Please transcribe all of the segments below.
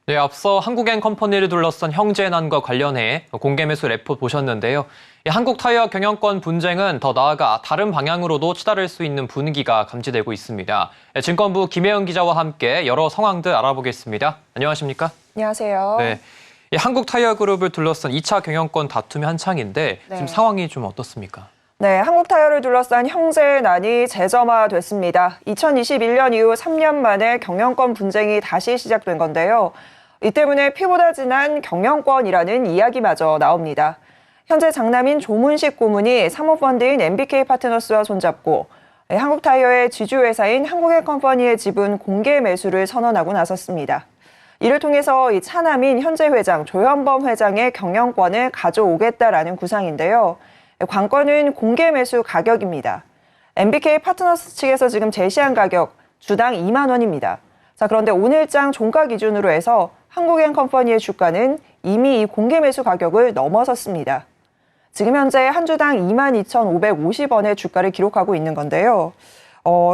네, 앞서 한국엔컴퍼니를 둘러싼 형제난과 관련해 공개매수 레포트 보셨는데요. 한국타이어 경영권 분쟁은 더 나아가 다른 방향으로도 치달을 수 있는 분위기가 감지되고 있습니다. 증권부 김혜영 기자와 함께 여러 상황들 알아보겠습니다. 안녕하십니까? 안녕하세요. 네, 한국타이어그룹을 둘러싼 2차 경영권 다툼이 한창인데 지금 상황이 좀 어떻습니까? 네, 한국타이어를 둘러싼 형제난이 재점화됐습니다. 2021년 이후 3년 만에 경영권 분쟁이 다시 시작된 건데요. 이 때문에 피보다 진한 경영권이라는 이야기마저 나옵니다. 현재 장남인 조문식 고문이 사모펀드인 MBK 파트너스와 손잡고 한국타이어의 지주회사인 한국엔컴퍼니의 지분 공개 매수를 선언하고 나섰습니다. 이를 통해서 이 차남인 현재 회장 조현범 회장의 경영권을 가져오겠다라는 구상인데요. 관건은 공개 매수 가격입니다. MBK 파트너스 측에서 지금 제시한 가격 주당 2만 원입니다. 자, 그런데 오늘장 종가 기준으로 해서 한국엔컴퍼니의 주가는 이미 이 공개 매수 가격을 넘어섰습니다. 지금 현재 한 주당 22,550원의 주가를 기록하고 있는 건데요.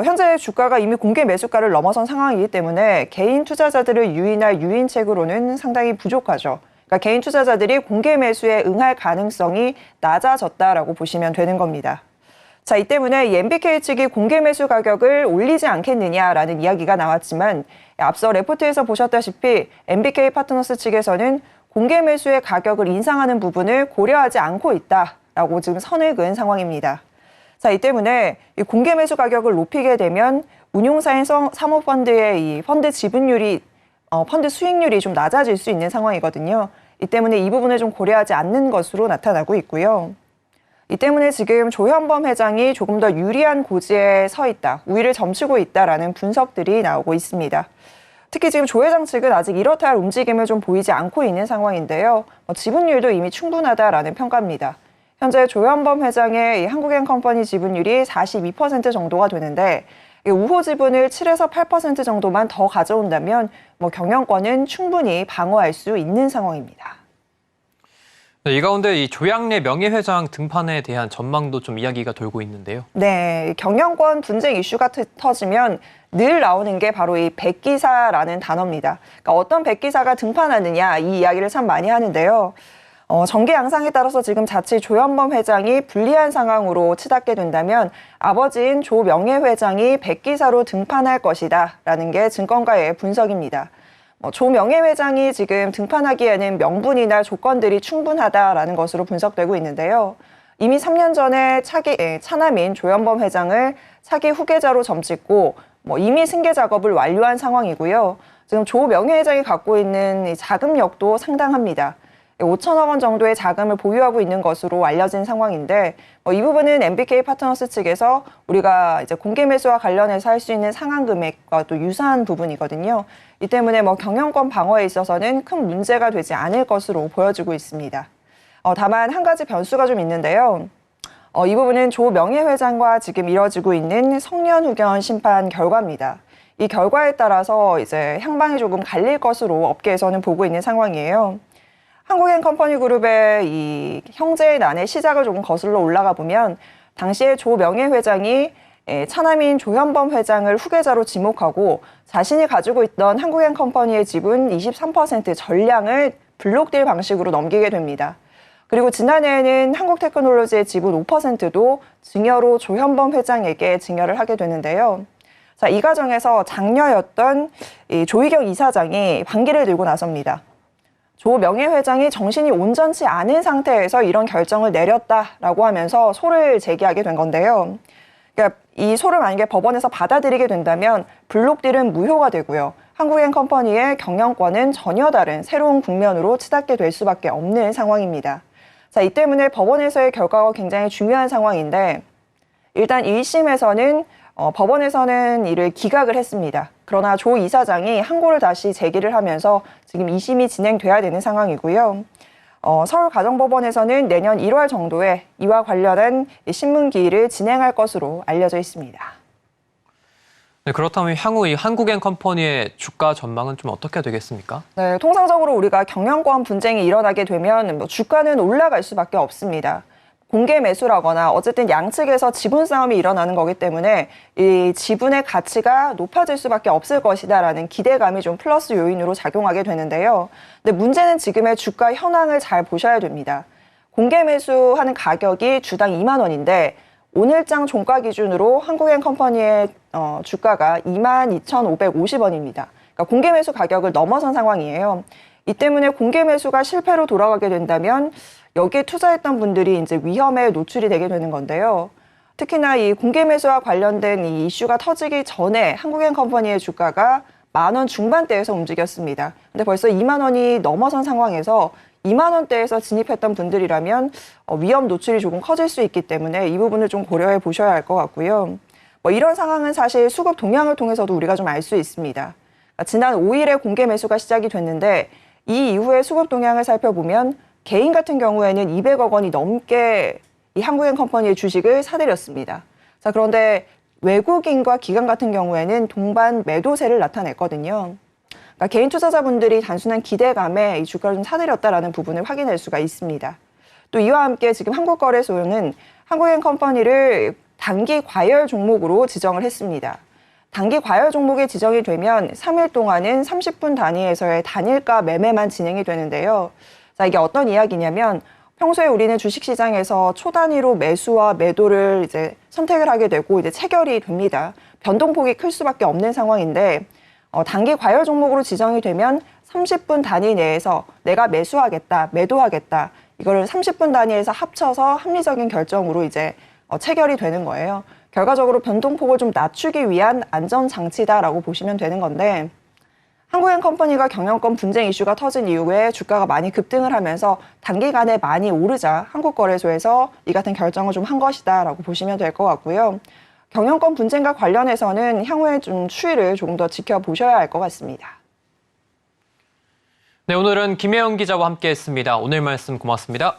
현재 주가가 이미 공개 매수가를 넘어선 상황이기 때문에 개인 투자자들을 유인할 유인책으로는 상당히 부족하죠. 그러니까 개인 투자자들이 공개 매수에 응할 가능성이 낮아졌다라고 보시면 되는 겁니다. 자, 이 때문에 이 MBK 측이 공개 매수 가격을 올리지 않겠느냐라는 이야기가 나왔지만 앞서 레포트에서 보셨다시피 MBK 파트너스 측에서는 공개 매수의 가격을 인상하는 부분을 고려하지 않고 있다라고 지금 선을 그은 상황입니다. 자, 이 때문에 이 공개 매수 가격을 높이게 되면 운용사인 사모펀드의 이 펀드 지분율이 펀드 수익률이 좀 낮아질 수 있는 상황이거든요. 이 때문에 이 부분을 좀 고려하지 않는 것으로 나타나고 있고요. 이 때문에 지금 조현범 회장이 조금 더 유리한 고지에 서 있다, 우위를 점치고 있다라는 분석들이 나오고 있습니다. 특히 지금 조 회장 측은 아직 이렇다 할 움직임을 좀 보이지 않고 있는 상황인데요. 지분율도 이미 충분하다라는 평가입니다. 현재 조현범 회장의 한국엔컴퍼니 지분율이 42% 정도가 되는데 우호 지분을 7에서 8% 정도만 더 가져온다면 경영권은 충분히 방어할 수 있는 상황입니다. 네, 이 가운데 이 조양래 명예회장 등판에 대한 전망도 좀 이야기가 돌고 있는데요. 네, 경영권 분쟁 이슈가 터지면 늘 나오는 게 바로 이 백기사라는 단어입니다. 그러니까 어떤 백기사가 등판하느냐 이 이야기를 참 많이 하는데요. 정계 양상에 따라서 지금 자칫 조현범 회장이 불리한 상황으로 치닫게 된다면 아버지인 조 명예회장이 백기사로 등판할 것이다라는 게 증권가의 분석입니다. 조 명예회장이 지금 등판하기에는 명분이나 조건들이 충분하다라는 것으로 분석되고 있는데요. 이미 3년 전에 차남인 조현범 회장을 차기 후계자로 점찍고 이미 승계 작업을 완료한 상황이고요. 지금 조 명예회장이 갖고 있는 이 자금력도 상당합니다. 5천억 원 정도의 자금을 보유하고 있는 것으로 알려진 상황인데 이 부분은 MBK 파트너스 측에서 우리가 이제 공개 매수와 관련해서 할 수 있는 상한 금액과 또 유사한 부분이거든요. 이 때문에 경영권 방어에 있어서는 큰 문제가 되지 않을 것으로 보여지고 있습니다. 다만 한 가지 변수가 좀 있는데요. 이 부분은 조 명예회장과 지금 이뤄지고 있는 성년후견 심판 결과입니다. 이 결과에 따라서 이제 향방이 조금 갈릴 것으로 업계에서는 보고 있는 상황이에요. 한국엔컴퍼니 그룹의 이 형제의 난의 시작을 조금 거슬러 올라가 보면 당시에 조 명예회장이 차남인 조현범 회장을 후계자로 지목하고 자신이 가지고 있던 한국엔컴퍼니의 지분 23% 전량을 블록딜 방식으로 넘기게 됩니다. 그리고 지난해에는 한국테크놀로지의 지분 5%도 증여로 조현범 회장에게 증여를 하게 되는데요. 자, 이 과정에서 장녀였던 이 조희경 이사장이 반기를 들고 나섭니다. 조 명예회장이 정신이 온전치 않은 상태에서 이런 결정을 내렸다라고 하면서 소를 제기하게 된 건데요. 그러니까 이 소를 만약에 법원에서 받아들이게 된다면 블록딜은 무효가 되고요. 한국엔컴퍼니의 경영권은 전혀 다른 새로운 국면으로 치닫게 될 수밖에 없는 상황입니다. 자, 이 때문에 법원에서의 결과가 굉장히 중요한 상황인데 일단 1심에서는 법원에서는 이를 기각을 했습니다. 그러나 조 이사장이 항고를 다시 제기를 하면서 지금 2심이 진행돼야 되는 상황이고요. 서울가정법원에서는 내년 1월 정도에 이와 관련한 신문기일을 진행할 것으로 알려져 있습니다. 네, 그렇다면 향후 이 한국엔컴퍼니의 주가 전망은 좀 어떻게 되겠습니까? 네, 통상적으로 우리가 경영권 분쟁이 일어나게 되면 주가는 올라갈 수밖에 없습니다. 공개 매수라거나 어쨌든 양측에서 지분 싸움이 일어나는 거기 때문에 이 지분의 가치가 높아질 수밖에 없을 것이다라는 기대감이 좀 플러스 요인으로 작용하게 되는데요. 근데 문제는 지금의 주가 현황을 잘 보셔야 됩니다. 공개 매수하는 가격이 주당 2만 원인데 오늘장 종가 기준으로 한국엔컴퍼니의 주가가 22,550원입니다. 그러니까 공개 매수 가격을 넘어선 상황이에요. 이 때문에 공개 매수가 실패로 돌아가게 된다면 여기에 투자했던 분들이 이제 위험에 노출이 되게 되는 건데요. 특히나 이 공개 매수와 관련된 이 이슈가 터지기 전에 한국엔컴퍼니의 주가가 10,000원 중반대에서 움직였습니다. 근데 벌써 2만 원이 넘어선 상황에서 2만 원대에서 진입했던 분들이라면 위험 노출이 조금 커질 수 있기 때문에 이 부분을 좀 고려해 보셔야 할 것 같고요. 이런 상황은 사실 수급 동향을 통해서도 우리가 좀 알 수 있습니다. 지난 5일에 공개 매수가 시작이 됐는데 이 이후에 수급 동향을 살펴보면 개인 같은 경우에는 200억 원이 넘게 이 한국엔컴퍼니의 주식을 사들였습니다. 자, 그런데 외국인과 기관 같은 경우에는 동반 매도세를 나타냈거든요. 그러니까 개인 투자자분들이 단순한 기대감에 이 주가를 좀 사들였다라는 부분을 확인할 수가 있습니다. 또 이와 함께 지금 한국거래소는 한국엔컴퍼니를 단기 과열 종목으로 지정을 했습니다. 단기 과열 종목이 지정이 되면 3일 동안은 30분 단위에서의 단일가 매매만 진행이 되는데요. 자, 이게 어떤 이야기냐면 평소에 우리는 주식시장에서 초단위로 매수와 매도를 이제 선택을 하게 되고 이제 체결이 됩니다. 변동폭이 클 수밖에 없는 상황인데 단기 과열 종목으로 지정이 되면 30분 단위 내에서 내가 매수하겠다, 매도하겠다 이거를 30분 단위에서 합쳐서 합리적인 결정으로 이제 체결이 되는 거예요. 결과적으로 변동폭을 좀 낮추기 위한 안전장치다라고 보시면 되는 건데 한국엔컴퍼니가 경영권 분쟁 이슈가 터진 이후에 주가가 많이 급등을 하면서 단기간에 많이 오르자 한국거래소에서 이 같은 결정을 좀 한 것이다라고 보시면 될 것 같고요. 경영권 분쟁과 관련해서는 향후에 좀 추이를 조금 더 지켜보셔야 할 것 같습니다. 네, 오늘은 김혜영 기자와 함께했습니다. 오늘 말씀 고맙습니다.